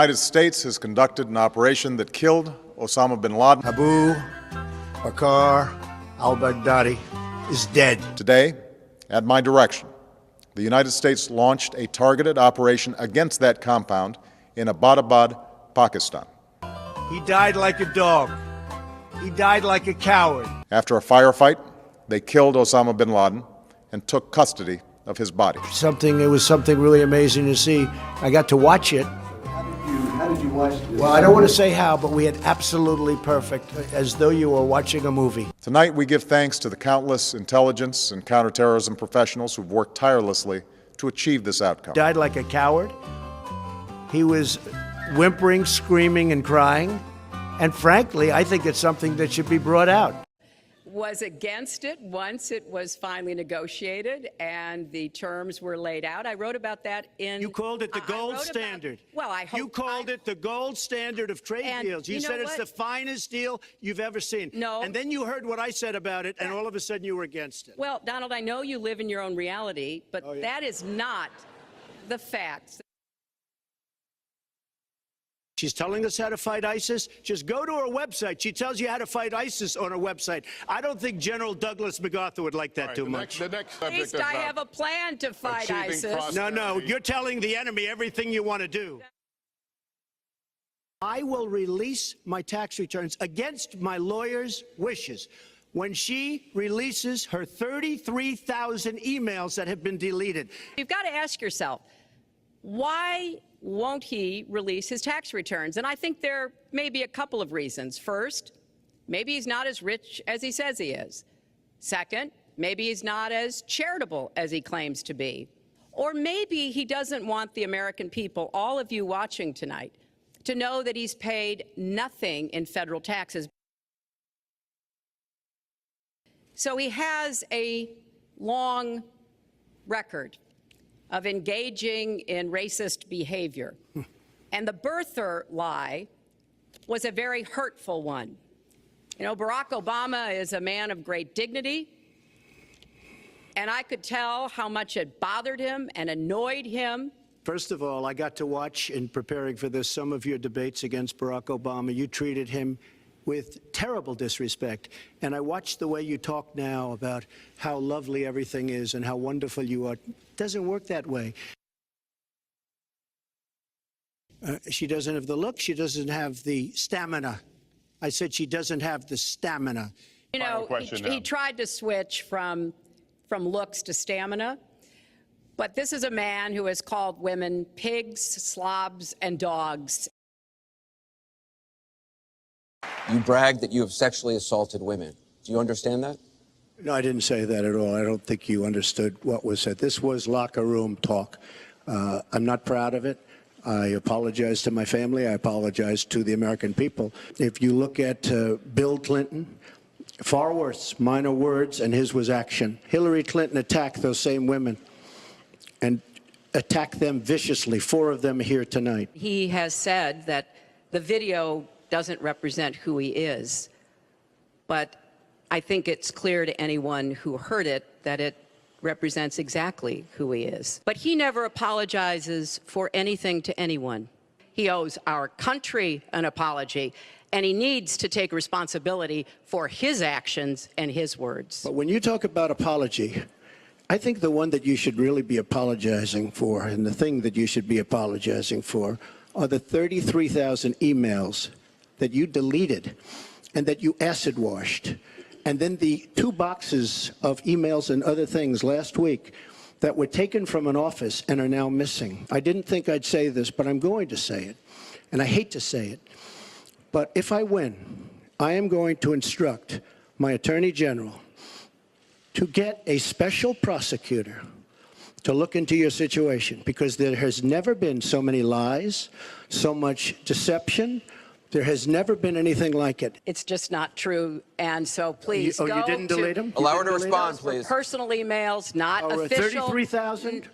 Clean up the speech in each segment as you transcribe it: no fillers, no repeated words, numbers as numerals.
The United States has conducted an operation that killed Osama bin Laden. Abu Bakr al-Baghdadi is dead. Today, at my direction, the United States launched a targeted operation against that compound in Abbottabad, Pakistan. He died like a dog. He died like a coward. After a firefight, they killed Osama bin Laden and took custody of his body. It was something really amazing to see. I got to watch it. How did you watch this? Well, I don't want to say how, but we had absolutely perfect, as though you were watching a movie. Tonight, we give thanks to the countless intelligence and counterterrorism professionals who've worked tirelessly to achieve this outcome. Died like a coward. He was whimpering, screaming, and crying. And frankly, I think it's something that should be brought out. Was against it once it was finally negotiated and the terms were laid out. I wrote about that in... You called it the gold standard. Well, I hope... You called it the gold standard of trade deals. You said it's the finest deal you've ever seen. No. And then you heard what I said about it, and all of a sudden you were against it. Well, Donald, I know you live in your own reality, but that is not the facts. She's telling us how to fight ISIS. Just go to her website. She tells you how to fight ISIS on her website. I don't think General Douglas MacArthur would like that too much. At least I have a plan to fight ISIS. No, you're telling the enemy everything you want to do. I will release my tax returns against my lawyer's wishes when she releases her 33,000 emails that have been deleted. You've got to ask yourself, why won't he release his tax returns? And I think there may be a couple of reasons. First, maybe he's not as rich as he says he is. Second, maybe he's not as charitable as he claims to be. Or maybe he doesn't want the American people, all of you watching tonight, to know that he's paid nothing in federal taxes. So he has a long record of engaging in racist behavior. And the birther lie was a very hurtful one. You know, Barack Obama is a man of great dignity, and I could tell how much it bothered him and annoyed him. First of all, I got to watch, in preparing for this, some of your debates against Barack Obama. You treated him with terrible disrespect. And I watched the way you talk now about how lovely everything is and how wonderful you are. It doesn't work that way. She doesn't have the look. She doesn't have the stamina. I said she doesn't have the stamina. You know, he tried to switch from looks to stamina. But this is a man who has called women pigs, slobs, and dogs. You bragged that you have sexually assaulted women. Do you understand that? No, I didn't say that at all. I don't think you understood what was said. This was locker room talk. I'm not proud of it. I apologize to my family. I apologize to the American people. If you look at Bill Clinton, far worse, minor words, and his was action. Hillary Clinton attacked those same women and attacked them viciously. 4 of them here tonight. He has said that the video doesn't represent who he is, but I think it's clear to anyone who heard it that it represents exactly who he is. But he never apologizes for anything to anyone. He owes our country an apology, and he needs to take responsibility for his actions and his words. But when you talk about apology, I think the one that you should really be apologizing for, and the thing that you should be apologizing for, are the 33,000 emails that you deleted and that you acid washed. And then the 2 boxes of emails and other things last week that were taken from an office and are now missing. I didn't think I'd say this, but I'm going to say it. And I hate to say it. But if I win, I am going to instruct my Attorney General to get a special prosecutor to look into your situation, because there has never been so many lies, so much deception. There has never been anything like it. It's just not true, and so please go you didn't delete them? Allow her to respond, please. Personal emails, not official. 33,000?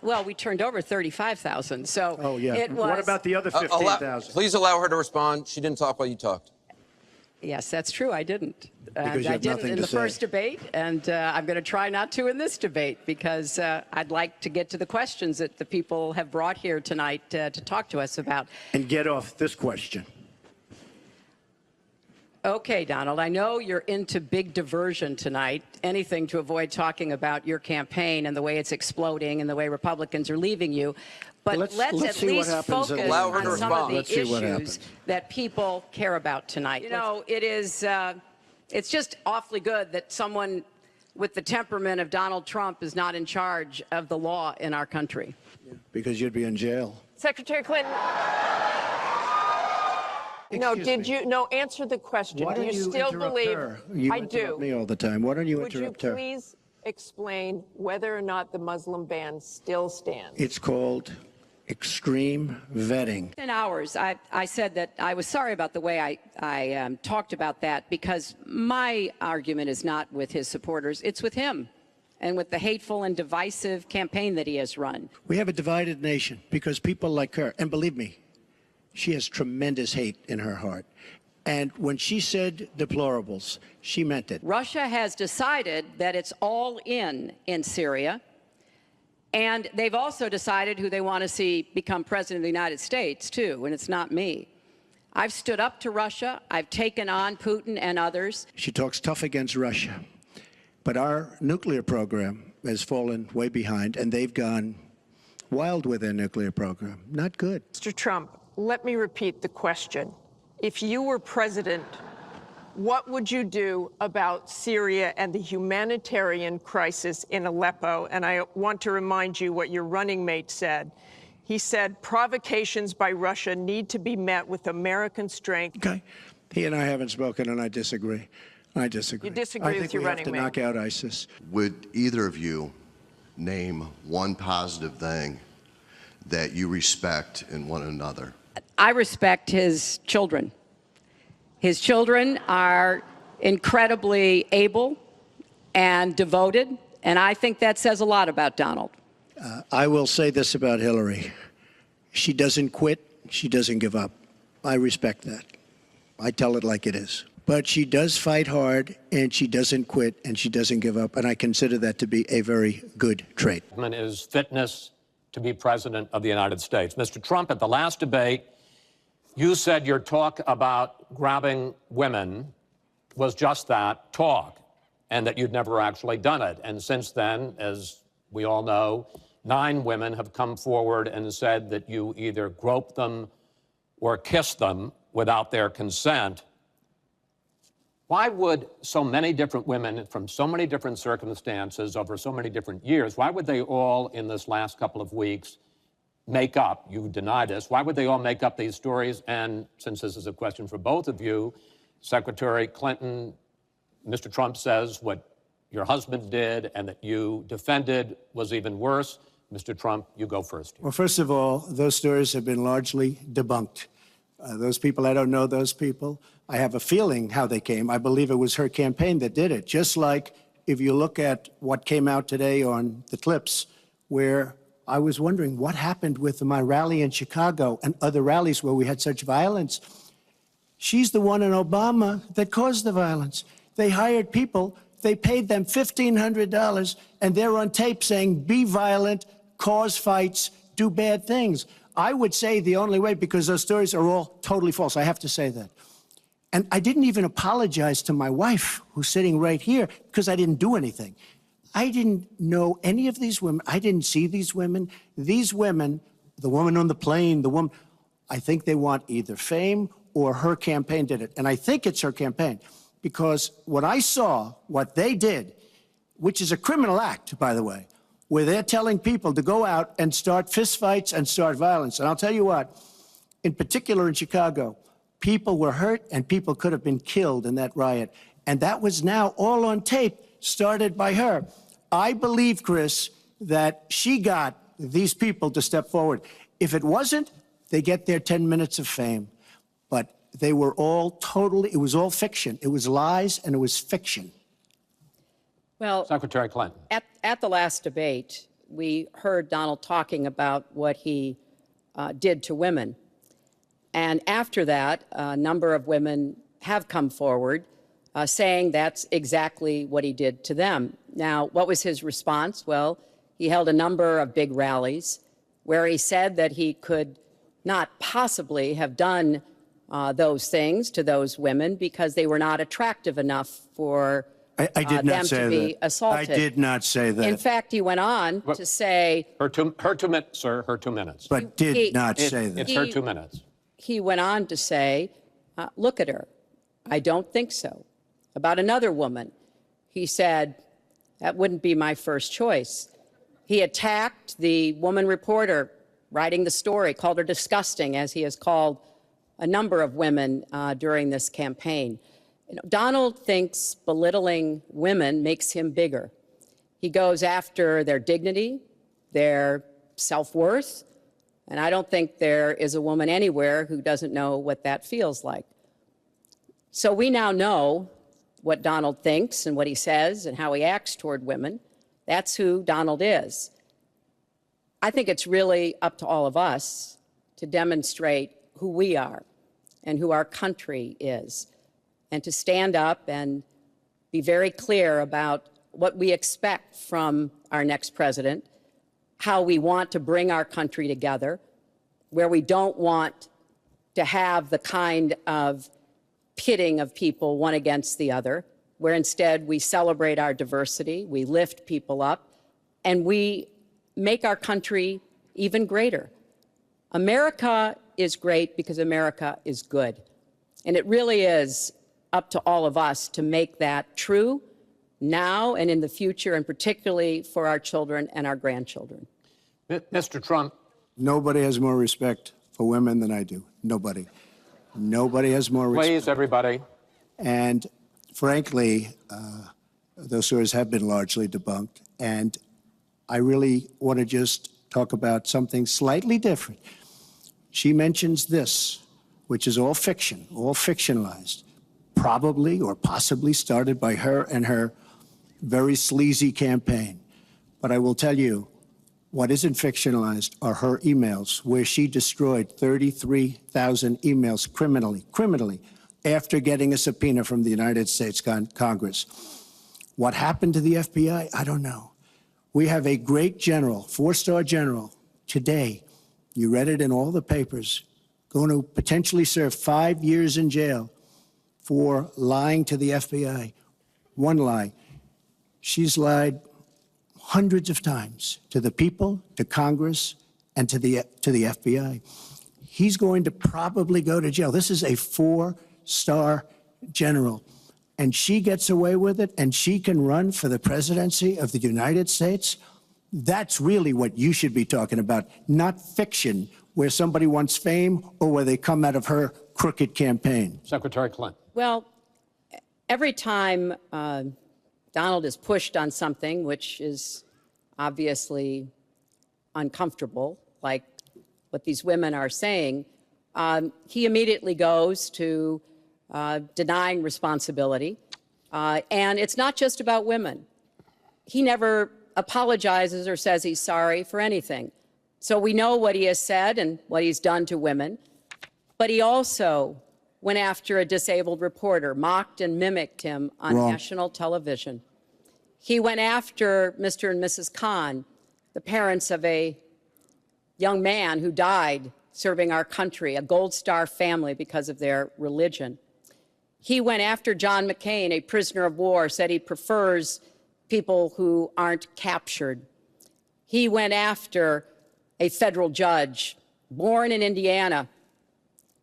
Well, we turned over 35,000, so yeah. it was. What about the other 15,000? Please allow her to respond. She didn't talk while you talked. Yes, that's true. I didn't. Because you I have didn't nothing in to the say. first debate, and I'm going to try not to in this debate because I'd like to get to the questions that the people have brought here tonight to talk to us about. And get off this question. Okay, Donald, I know you're into big diversion tonight, anything to avoid talking about your campaign and the way it's exploding and the way Republicans are leaving you. But Let's at see what least happens focus at the Allow her on to some of the respond. Let's see what issues happens. that people care about tonight. You know, it is, it's just awfully good that someone with the temperament of Donald Trump is not in charge of the law in our country. Because you'd be in jail. Secretary Clinton. No, Excuse me. answer the question. Why Do don't you you still interrupt believe? her? You I interrupt do. me all the time. Why don't you Would you interrupt her? please explain whether or not the Muslim ban still stands? It's called extreme vetting. In hours, I said that I was sorry about the way I talked about that because my argument is not with his supporters, it's with him and with the hateful and divisive campaign that he has run. We have a divided nation because people like her, and believe me, she has tremendous hate in her heart. And when she said deplorables, she meant it. Russia has decided that it's all in Syria, and they've also decided who they want to see become president of the United States, too, and it's not me. I've stood up to Russia. I've taken on Putin and others. She talks tough against Russia. But our nuclear program has fallen way behind, and they've gone wild with their nuclear program. Not good. Mr. Trump, let me repeat the question. If you were president, what would you do about Syria and the humanitarian crisis in Aleppo? And I want to remind you what your running mate said. He said provocations by Russia need to be met with American strength. Okay. He and I haven't spoken, and I disagree. I disagree. You disagree with your running I think we have mate. to knock out ISIS. Would either of you name one positive thing that you respect in one another? I respect his children. His children are incredibly able and devoted, and I think that says a lot about Donald. I will say this about Hillary. She doesn't quit. She doesn't give up. I respect that. I tell it like it is. But she does fight hard, and she doesn't quit, and she doesn't give up, and I consider that to be a very good trait. Is fitness to be president of the United States. Mr. Trump, at the last debate, you said your talk about grabbing women was just that, talk, and that you'd never actually done it. And since then, as we all know, 9 women have come forward and said that you either groped them or kissed them without their consent. Why would so many different women from so many different circumstances over so many different years, why would they all in this last couple of weeks make up, you deny this, why would they all make up these stories? And since this is a question for both of you, Secretary Clinton, Mr. Trump says what your husband did and that you defended was even worse. Mr. Trump, you go first. Well, first of all, those stories have been largely debunked. Those people, I don't know those people. I have a feeling how they came. I believe it was her campaign that did it. Just like if you look at what came out today on the clips, where I was wondering what happened with my rally in Chicago and other rallies where we had such violence. She's the one in Obama that caused the violence. They hired people, they paid them $1,500, and they're on tape saying, be violent, cause fights, do bad things. I would say the only way, because those stories are all totally false, I have to say that. And I didn't even apologize to my wife, who's sitting right here, because I didn't do anything. I didn't know any of these women. I didn't see these women. These women, the woman on the plane, the woman, I think they want either fame or her campaign did it. And I think it's her campaign, because when I saw what they did, which is a criminal act, by the way, where they're telling people to go out and start fistfights and start violence. And I'll tell you what, in particular in Chicago, people were hurt and people could have been killed in that riot. And that was now all on tape, started by her. I believe, Chris, that she got these people to step forward. If it wasn't, they get their 10 minutes of fame. But they were all totally, it was all fiction. It was lies and it was fiction. Well, Secretary Clinton. At the last debate, we heard Donald talking about what he did to women. And after that, a number of women have come forward saying that's exactly what he did to them. Now, what was his response? Well, he held a number of big rallies where he said that he could not possibly have done those things to those women because they were not attractive enough for I did not them say to be that. assaulted. I did not say that. In fact, he went on to say... Her 2 minutes, sir, her 2 minutes. But did not say that. It's her 2 minutes. He went on to say, look at her. I don't think so. About another woman, he said, that wouldn't be my first choice. He attacked the woman reporter writing the story, called her disgusting, as he has called a number of women during this campaign. You know, Donald thinks belittling women makes him bigger. He goes after their dignity, their self-worth, and I don't think there is a woman anywhere who doesn't know what that feels like. So we now know what Donald thinks and what he says and how he acts toward women. That's who Donald is. I think it's really up to all of us to demonstrate who we are and who our country is, and to stand up and be very clear about what we expect from our next president, how we want to bring our country together, where we don't want to have the kind of pitting of people one against the other, where instead we celebrate our diversity, we lift people up, and we make our country even greater. America is great because America is good. And it really is up to all of us to make that true now and in the future, and particularly for our children and our grandchildren. Mr. Trump. Nobody has more respect for women than I do. Nobody. Nobody has more respect. Please, everybody. And frankly, those stories have been largely debunked. And I really want to just talk about something slightly different. She mentions this, which is all fiction, all fictionalized, probably or possibly started by her and her very sleazy campaign. But I will tell you, what isn't fictionalized are her emails, where she destroyed 33,000 emails criminally, after getting a subpoena from the United States Congress. What happened to the FBI? I don't know. We have a great general, 4-star general, today, you read it in all the papers, going to potentially serve 5 years in jail for lying to the FBI. One lie. She's lied hundreds of times to the people, to Congress, and to the FBI. He's going to probably go to jail. This is a 4-star general. And she gets away with it, and she can run for the presidency of the United States. That's really what you should be talking about, not fiction, where somebody wants fame or where they come out of her crooked campaign. Secretary Clinton. Well, every time Donald is pushed on something which is obviously uncomfortable, like what these women are saying, he immediately goes to denying responsibility. And it's not just about women. He never apologizes or says he's sorry for anything. So we know what he has said and what he's done to women. But he also went after a disabled reporter, mocked and mimicked him on national television. He went after Mr. and Mrs. Khan, the parents of a young man who died serving our country, a Gold Star family because of their religion. He went after John McCain, a prisoner of war, said he prefers people who aren't captured. He went after a federal judge, born in Indiana,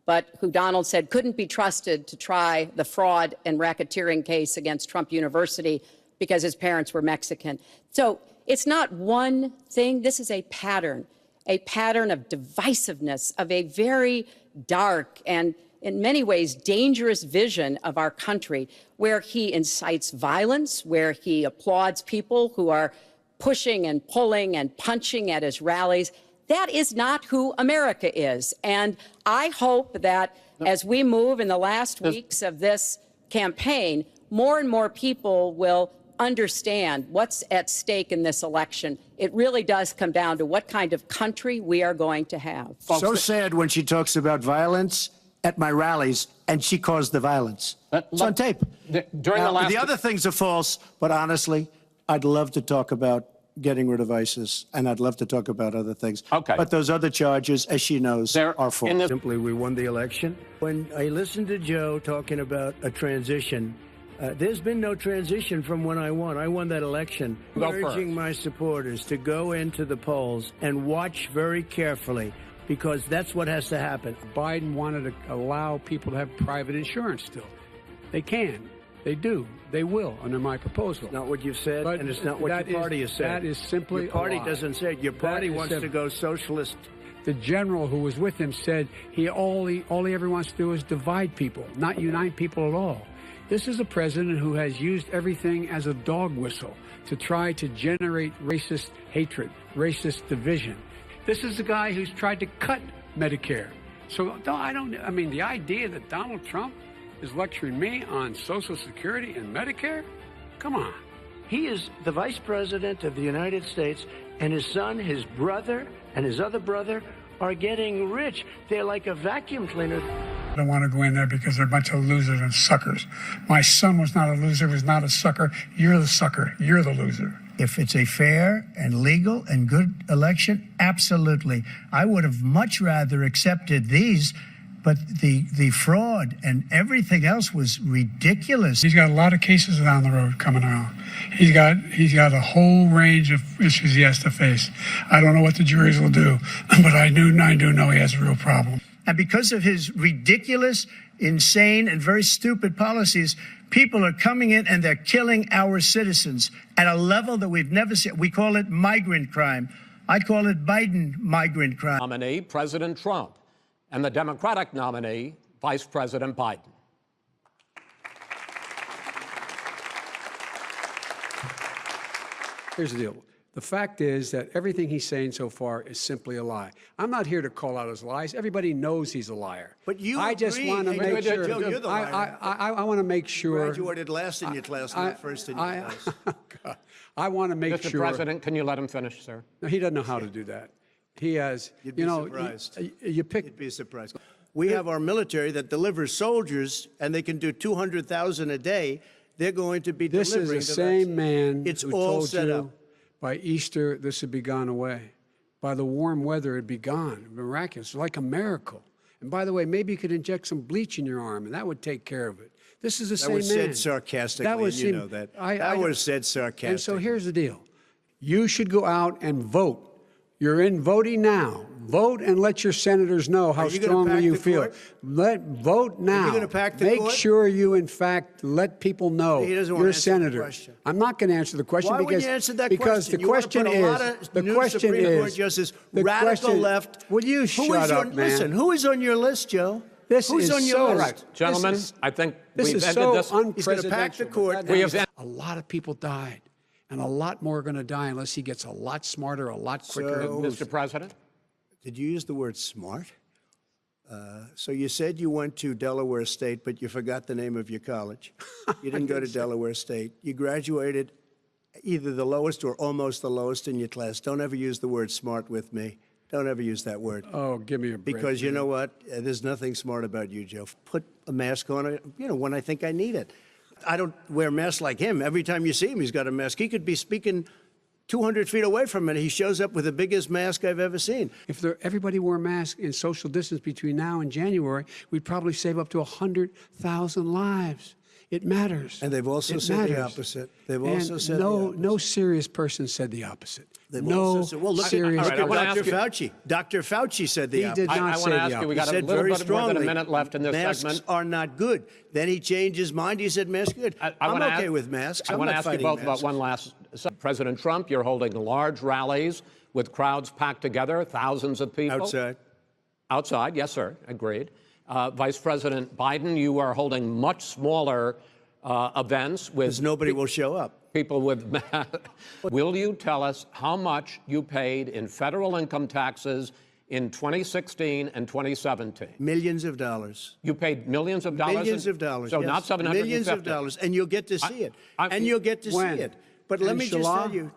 but who Donald said couldn't be trusted to try the fraud and racketeering case against Trump University because his parents were Mexican. So it's not one thing. This is a pattern of divisiveness, of a very dark and in many ways dangerous vision of our country, where he incites violence, where he applauds people who are pushing and pulling and punching at his rallies. That is not who America is. And I hope that as we move in the last weeks of this campaign, more and more people will understand what's at stake in this election. It really does come down to what kind of country we are going to have. So sad when she talks about violence. at my rallies, and she caused the violence. It's on tape. During the last... The other things are false, but honestly, I'd love to talk about getting rid of ISIS, and I'd love to talk about other things. Okay. But those other charges, as she knows, are false. Simply, we won the election. When I listened to Joe talking about a transition, there's been no transition from when I won. I won that election. I'm urging my supporters to go into the polls and watch very carefully, because that's what has to happen. Biden wanted to allow people to have private insurance still. They can. They do. They will, under my proposal. Not what you've said, But and it's not what your party has said. That is simply your party a lie. doesn't say it. Your party wants to go socialist. The general who was with him said all he ever wants to do is divide people, not unite people at all. This is a president who has used everything as a dog whistle to try to generate racist hatred, racist division. This is the guy who's tried to cut Medicare. So I mean, the idea that Donald Trump is lecturing me on Social Security and Medicare? Come on. He is the vice president of the United States, and his son, his brother, and his other brother are getting rich. They're like a vacuum cleaner. I don't want to go in there because they're a bunch of losers and suckers. My son was not a loser, was not a sucker. You're the sucker. You're the loser. If it's a fair and legal and good election, absolutely. I would have much rather accepted these, but the fraud and everything else was ridiculous. He's got a lot of cases down the road coming around. He's got a whole range of issues he has to face. I don't know what the juries will do, but I do know he has a real problem. And because of his ridiculous, insane, and very stupid policies, people are coming in and they're killing our citizens at a level that we've never seen. We call it migrant crime. I call it Biden migrant crime. Nominee, President Trump, and the Democratic nominee, Vice President Biden. Here's the deal. The fact is that everything he's saying so far is simply a lie. I'm not here to call out his lies. Everybody knows he's a liar. But you I just want to make sure. Joe, you're the liar. I want to make sure. Graduated last in your class, not first in your class. I want to make Mr. sure. President, can you let him finish, sir? No, he doesn't know how to do that. He has. You'd be surprised. You pick. You'd be surprised. We have our military that delivers soldiers, and they can do 200,000 a day. They're going to be This delivering. is the same man It's who all told set you up. by Easter this would be gone away. By the warm weather, it'd be gone. Miraculous, like a miracle. And by the way, maybe you could inject some bleach in your arm, and that would take care of it. This is the same man. That was said sarcastically, and you know that. That was said sarcastically. And so here's the deal. You should go out and vote. You're in voting now. Vote and let your senators know how strongly you feel. Vote now. Are you going to pack the Make court? sure you, in fact, let people know He doesn't want you're to a answer the senator. question. I'm not going to answer the question Why because wouldn't you answer that because question? the question you want to put a lot of the new question Supreme Court is justice, the radical question, left. Will you shut up, man? Listen, who is on your list, Joe? This Who's is on your so list? Right, gentlemen, I think this we've is ended so this. unprecedented. He's going to pack the court. We have A lot of people died, and a lot more are going to die unless he gets a lot smarter, a lot quicker. Mr. President? Did you use the word smart? So you said you went to Delaware State, but you forgot the name of your college. You didn't go to Delaware State. You graduated either the lowest or almost the lowest in your class. Don't ever use the word smart with me. Don't ever use that word. Oh, give me a break. Because you know what? There's nothing smart about you, Joe. Put a mask on, when I think I need it. I don't wear masks like him. Every time you see him, he's got a mask. He could be speaking 200 feet away from it. He shows up with the biggest mask I've ever seen. If everybody wore a mask in social distance between now and January, we'd probably save up to 100,000 lives. It matters. And they've also said the opposite. They've also said the opposite. No serious person said the opposite. They've No also said, well, look serious at All right, Dr. Fauci. Dr. Fauci said the He opposite. did not I say want to the ask you, opposite. we got a said little very bit more than a strongly, minute left in this masks segment. are not good. Then he changed his mind. He said masks are good. I'm okay with masks. I I'm want to not ask you fighting both masks. about one last. President Trump, you're holding large rallies with crowds packed together, thousands of people. Outside. Outside, yes, sir, agreed. Vice President Biden, you are holding much smaller events with... Because nobody will show up. People with... Will you tell us how much you paid in federal income taxes in 2016 and 2017? Millions of dollars. You paid millions of dollars? Millions of dollars. So yes. not 750. Millions of dollars. And you'll get to see it. And you'll get to see it. But let me just tell you,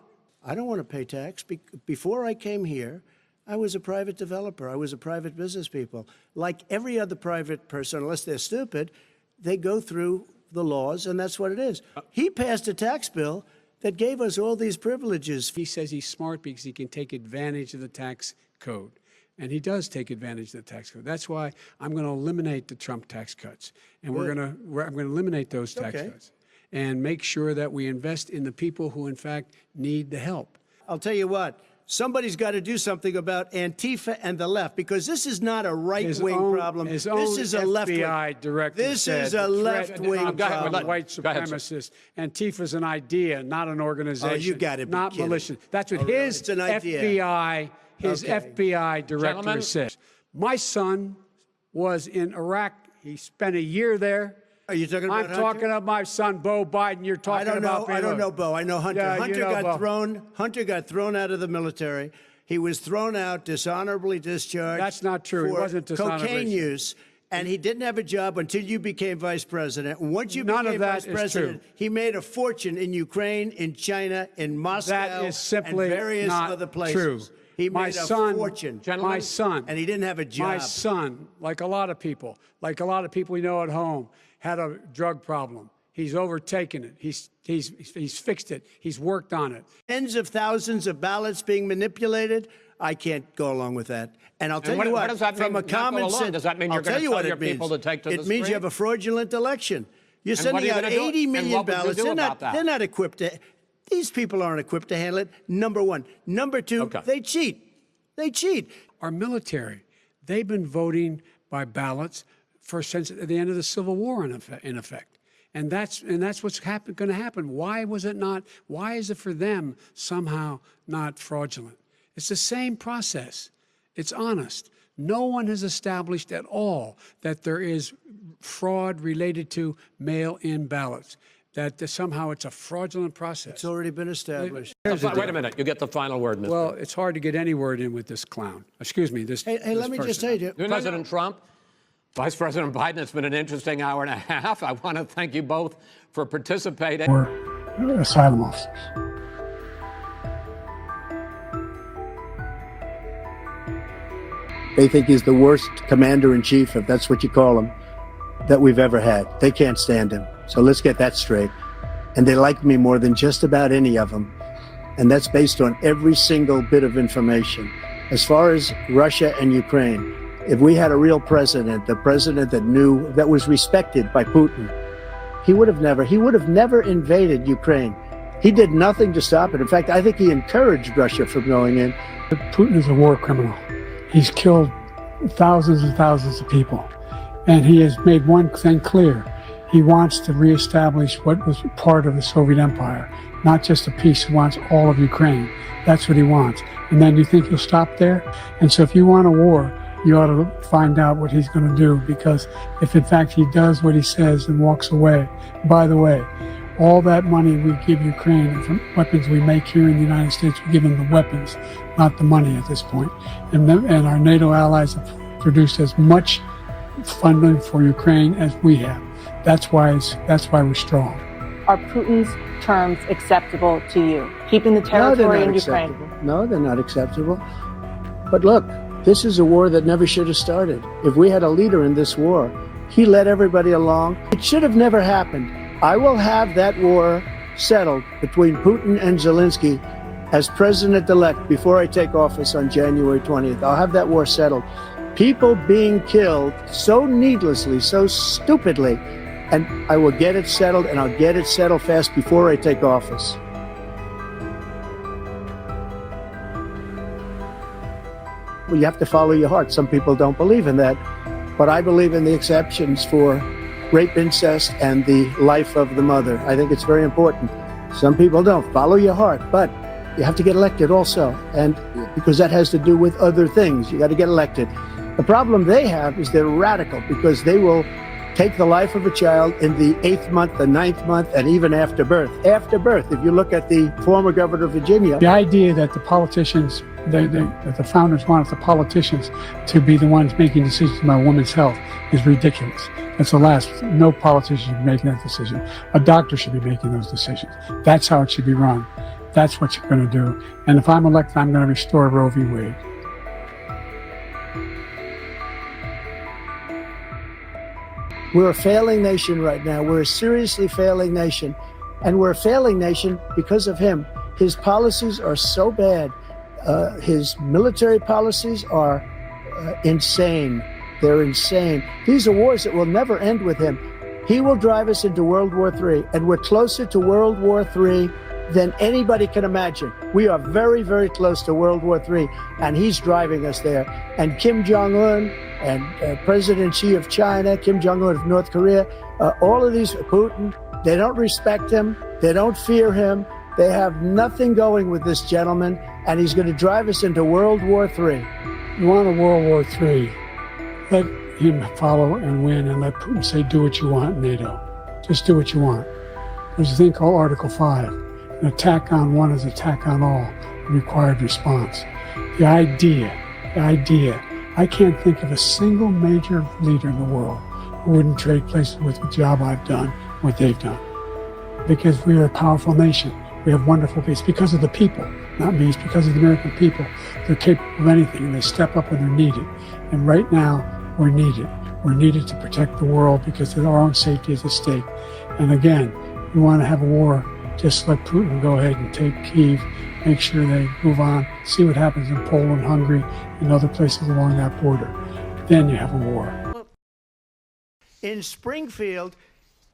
I don't want to pay tax. Before I came here, I was a private developer. I was a private business people. Like every other private person, unless they're stupid, they go through the laws, and that's what it is. He passed a tax bill that gave us all these privileges. He says he's smart because he can take advantage of the tax code. And he does take advantage of the tax code. That's why I'm going to eliminate the Trump tax cuts. And I'm going to eliminate those tax cuts and make sure that we invest in the people who, in fact, need the help. I'll tell you what. Somebody's got to do something about Antifa and the left, because this is not a right-wing problem. This is a left-wing. FBI director This is a left-wing problem. White supremacist. Antifa's an idea, not an organization. Oh, you got to be not kidding. Militia. That's what his FBI, FBI director says. My son was in Iraq. He spent a year there. Are you talking about I'm talking about my son, Beau Biden. You're talking about I don't know Beau. I know Hunter. Yeah, Hunter you know Hunter got thrown out of the military. He was thrown out, dishonorably discharged. That's not true. He wasn't dishonorably. Cocaine use, and he didn't have a job until you became vice president. Once you became vice president, he made a fortune in Ukraine, in China, in Moscow, that is simply and various not other places. True. He made a fortune. My son. And he didn't have a job. My son, like a lot of people we know at home, had a drug problem. He's overtaken it. He's fixed it. He's worked on it. Tens of thousands of ballots being manipulated. I can't go along with that. And I'll tell you what, does that from mean, a common sense, does that mean you're going to tell your people to take to the street? It means you have a fraudulent election. You're sending out 80 million ballots. They're not equipped to. These people aren't equipped to handle it. Number one. Number two, they cheat. They cheat. Our military, they've been voting by ballots since the end of the Civil War, in effect. And that's what's going to happen. Why was it not? Why is it for them somehow not fraudulent? It's the same process. It's honest. No one has established at all that there is fraud related to mail-in ballots, that somehow it's a fraudulent process. It's already been established. Wait a minute. You get the final word, Mr. Well, it's hard to get any word in with this clown. Excuse me. Hey, let me just tell you. President Trump, Vice President Biden, it's been an interesting hour and a half. I want to thank you both for participating. We're asylum officers. They think he's the worst commander-in-chief, if that's what you call him, that we've ever had. They can't stand him. So let's get that straight. And they like me more than just about any of them. And that's based on every single bit of information. As far as Russia and Ukraine, if we had a real president, the president that knew, that was respected by Putin, he would have never invaded Ukraine. He did nothing to stop it. In fact, I think he encouraged Russia from going in. Putin is a war criminal. He's killed thousands and thousands of people. And he has made one thing clear. He wants to reestablish what was part of the Soviet Empire, not just a piece. He wants all of Ukraine. That's what he wants. And then you think he'll stop there? And so if you want a war, you ought to find out what he's going to do, because if in fact he does what he says and walks away, by the way, all that money we give Ukraine and from weapons we make here in the United States, we give them the weapons, not the money at this point. And our NATO allies have produced as much funding for Ukraine as we have. That's why we're strong. Are Putin's terms acceptable to you? Keeping the territory in Ukraine? No, they're not acceptable. But look, this is a war that never should have started. If we had a leader in this war, he led everybody along. It should have never happened. I will have that war settled between Putin and Zelensky as president-elect before I take office on January 20th. I'll have that war settled. People being killed so needlessly, so stupidly, and I will get it settled, and I'll get it settled fast before I take office. Well, you have to follow your heart. Some people don't believe in that, but I believe in the exceptions for rape, incest, and the life of the mother. I think it's very important. Some people don't. Follow your heart, but you have to get elected also, and because that has to do with other things. You got to get elected. The problem they have is they're radical, because they will take the life of a child in the 8th month, the 9th month, and even after birth. After birth, if you look at the former governor of Virginia. The idea that the politicians, that the founders wanted the politicians to be the ones making decisions about women's health is ridiculous. That's the last. No politician should be making that decision. A doctor should be making those decisions. That's how it should be run. That's what you're going to do. And if I'm elected, I'm going to restore Roe v. Wade. We're a failing nation right now. We're a seriously failing nation. And we're a failing nation because of him. His policies are so bad. His military policies are insane. They're insane. These are wars that will never end with him. He will drive us into World War III, and we're closer to World War III than anybody can imagine. We are very, very close to World War III, and he's driving us there. And Kim Jong-un and President Xi of China, Kim Jong-un of North Korea, all of these, Putin, they don't respect him. They don't fear him. They have nothing going with this gentleman, and he's going to drive us into World War III. You want a World War III, let him follow and win, and let Putin say, do what you want, NATO. Just do what you want. There's a thing called Article 5. An attack on one is attack on all, a required response. The idea, I can't think of a single major leader in the world who wouldn't trade places with the job I've done, what they've done. Because we are a powerful nation. We have wonderful people. It's because of the people, not me. It's because of the American people. They're capable of anything, and they step up when they're needed. And right now, we're needed. We're needed to protect the world because our own safety is at stake. And again, we want to have a war. Just let Putin go ahead and take Kyiv, make sure they move on, see what happens in Poland, Hungary, and other places along that border. Then you have a war. In Springfield,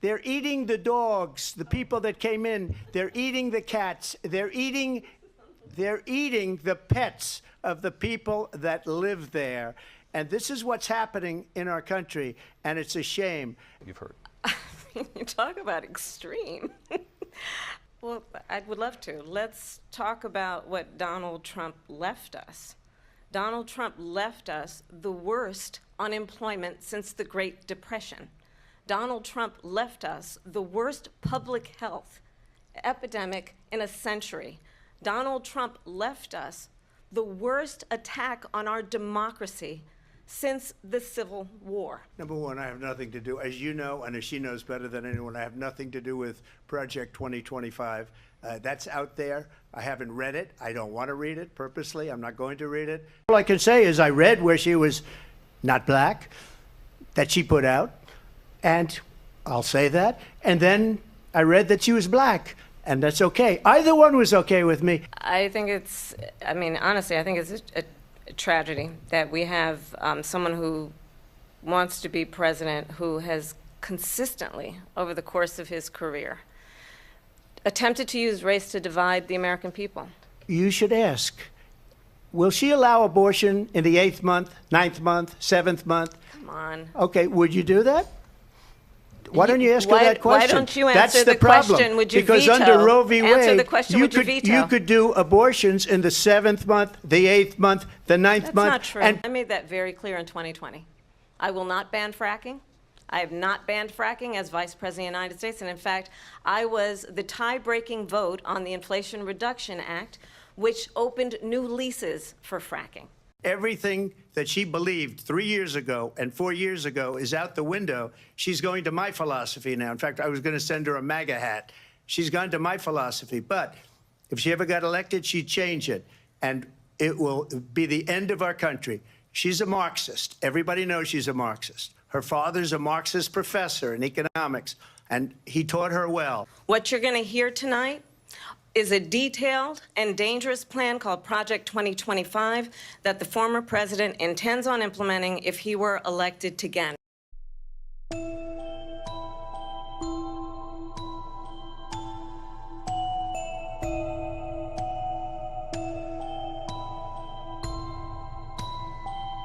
they're eating the dogs, the people that came in. They're eating the cats. They're eating the pets of the people that live there. And this is what's happening in our country, and it's a shame. You've heard. You talk about extreme. Well, I would love to. Let's talk about what Donald Trump left us. Donald Trump left us the worst unemployment since the Great Depression. Donald Trump left us the worst public health epidemic in a century. Donald Trump left us the worst attack on our democracy since the Civil War. Number one, I have nothing to do, as you know, and as she knows better than anyone, I have nothing to do with Project 2025. That's out there. I haven't read it. I don't want to read it purposely. I'm not going to read it. All I can say is I read where she was not black, that she put out, and I'll say that. And then I read that she was black, and that's okay. Either one was okay with me. I think it's, I mean, honestly, I think it's a tragedy that we have someone who wants to be president who has consistently, over the course of his career, attempted to use race to divide the American people. You should ask, will she allow abortion in the 8th month, 9th month, 7th month? Come on. Okay, would you do that? Why don't you ask her that question? Why don't you answer the question? Would you because veto? Under Roe v. Answer Wade, the question, would you veto? you could do abortions in the 7th month, the 8th month, the 9th That's month. not true. And I made that very clear in 2020. I will not ban fracking. I have not banned fracking as Vice President of the United States. And in fact, I was the tie-breaking vote on the Inflation Reduction Act, which opened new leases for fracking. everything that she believed 3 years ago and 4 years ago is out the window. She's going to my philosophy now. In fact, I was going to send her a MAGA hat. She's gone to my philosophy. But if she ever got elected, she'd change it. And it will be the end of our country. She's a Marxist. Everybody knows she's a Marxist. Her father's a Marxist professor in economics, and he taught her well. What you're going to hear tonight is a detailed and dangerous plan called Project 2025 that the former president intends on implementing if he were elected again.